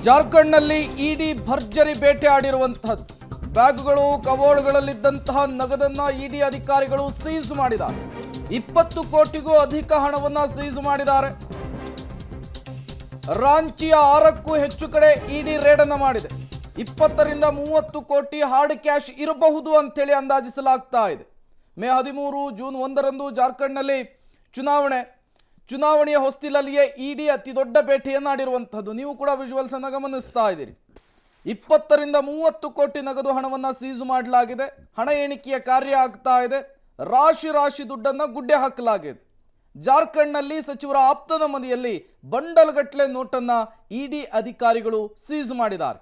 ಜಾರ್ಖಂಡ್ನಲ್ಲಿ ಇಡಿ ಭರ್ಜರಿ ಬೇಟೆ ಆಡಿರುವಂತಹದ್ದು. ಬ್ಯಾಗ್ಗಳು ಕಬೋರ್ಡ್ಗಳಲ್ಲಿದ್ದಂತಹ ನಗದನ್ನ ಇಡಿ ಅಧಿಕಾರಿಗಳು ಸೀಸ್ ಮಾಡಿದ್ದಾರೆ. 20 ಕೋಟಿಗೂ ಅಧಿಕ ಹಣವನ್ನ ಸೀಸ್ ಮಾಡಿದ್ದಾರೆ. ರಾಂಚಿಯ 6ಕ್ಕೂ ಹೆಚ್ಚು ಕಡೆ ಇಡಿ ರೇಡ್ ಅನ್ನು ಮಾಡಿದೆ. 20 ರಿಂದ 30 ಕೋಟಿ ಹಾರ್ಡ್ ಕ್ಯಾಶ್ ಇರಬಹುದು ಅಂತೇಳಿ ಅಂದಾಜಿಸಲಾಗ್ತಾ ಇದೆ. ಮೇ 13 ಜೂನ್ 1ರಂದು ಜಾರ್ಖಂಡ್ನಲ್ಲಿ ಚುನಾವಣೆಯ ಹೊಸ್ತಿಲಲ್ಲಿಯೇ ಇಡಿ ಅತಿ ದೊಡ್ಡ ಬೇಟೆಯನ್ನಾಡಿರುವಂಥದ್ದು. ನೀವು ಕೂಡ ವಿಜುವಲ್ಸ್ ಅನ್ನು ಗಮನಿಸ್ತಾ ಇದ್ದೀರಿ. 20 ರಿಂದ 30 ಕೋಟಿ ನಗದು ಹಣವನ್ನು ಸೀಸ್ ಮಾಡಲಾಗಿದೆ. ಹಣ ಎಣಿಕೆಯ ಕಾರ್ಯ ಆಗ್ತಾ ಇದೆ. ರಾಶಿ ದುಡ್ಡನ್ನು ಗುಡ್ಡೆ ಹಾಕಲಾಗಿದೆ. ಜಾರ್ಖಂಡ್ನಲ್ಲಿ ಸಚಿವರ ಆಪ್ತದ ಮನೆಯಲ್ಲಿ ಬಂಡಲ್ ಗಟ್ಟಲೆ ನೋಟನ್ನು ಇಡಿ ಅಧಿಕಾರಿಗಳು ಸೀಸ್ ಮಾಡಿದ್ದಾರೆ.